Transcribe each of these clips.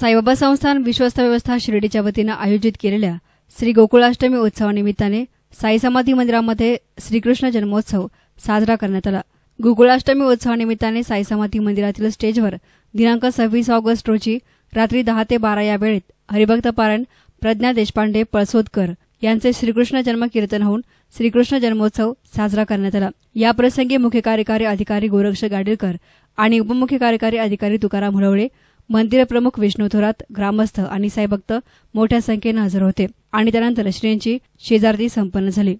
साईबाबा संस्थान विश्वस्त व्यवस्था शिर्डीच्या वतीनं आयोजित केलेल्या श्री गोकुळाष्टमी उत्सवानिमित्ताने साई समाधी मंदिरामध्ये श्रीकृष्ण जन्मोत्सव साजरा करण्यात आला। गोकुळाष्टमी उत्सवानिमित्ताने साई समाधी मंदिरातील स्टेजवर दिनांक 26 ऑगस्ट रोजी रात्री 10 ते 12 या वेळेत हरिभक्त पारायण प्रज्ञा देशपांडे पळसोदकर यांचे श्रीकृष्ण जन्म कीर्तन होऊन श्रीकृष्ण जन्मोत्सव साजरा करण्यात आला। या प्रसंगी मुख्य कार्यकारी अधिकारी गोरक्ष गाडीलकर आणि उपमुख्य कार्यकारी अधिकारी तुकाराम हुळवळे, मंदिर प्रमुख विष्णू थोरात, ग्रामस्थ आणि साईभक्त मोठ्या संख्येने हजर होते आणि त्यानंतर श्रींची शेजारती संपन्न झाली।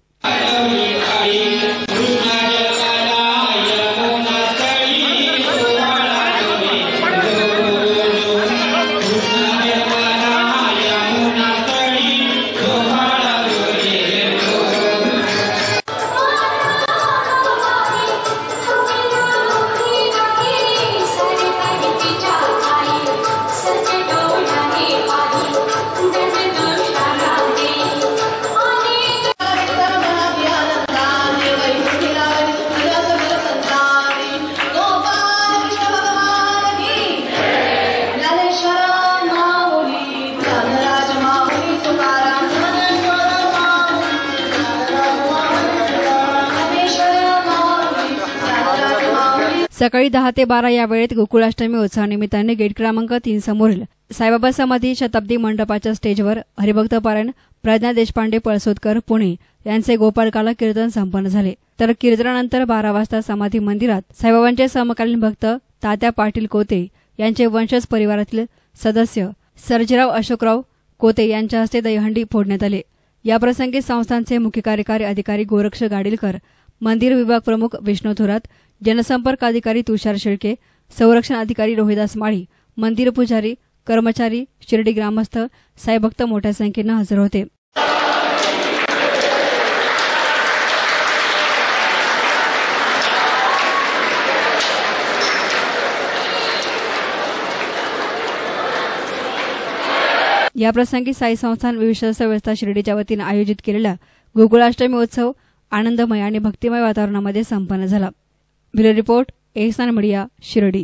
सकाळी 10 ते 12 या वेळेत गोकुळाष्टमी उत्सवानिमित्ताने गेट क्रमांक 3 समोरील साईबाबा समाधी शताब्दी मंडपाच्या स्टेजवर हरिभक्त पारायण प्रज्ञा देशपांडे पळसोदकर पुणे यांचे गोपाळकाला कीर्तन संपन्न झाले। तर कीर्तनानंतर 12 वाजता समाधी मंदिरात साईबाबांचे समकालीन भक्त तात्या पाटील कोते यांचे वंशज परिवारातील सदस्य सर्जेराव अशोकराव कोते यांच्या हस्ते दहीहंडी फोडण्यात आले। याप्रसंगी संस्थानचे मुख्य कार्यकारी अधिकारी गोरक्ष गाडीलकर, मंदिर विभाग प्रमुख विष्णू थोरात, जनसंपर्क अधिकारी तुषार शेळके, संरक्षण अधिकारी रोहिदास माळी, मंदिर पुजारी, कर्मचारी, शिर्डी ग्रामस्थ, साईभक्त मोठ्या संख्येने हजर होते। याप्रसंगी साई संस्थान विश्वस्त व्यवस्था शिर्डीच्या वतीने आयोजित केलेला गोकुळाष्टमी उत्सव आनंदमय आणि भक्तिमय वातावरणामध्ये संपन्न झाला। ब्युरो रिपोर्ट, एहसान मीडिया, शिर्डी।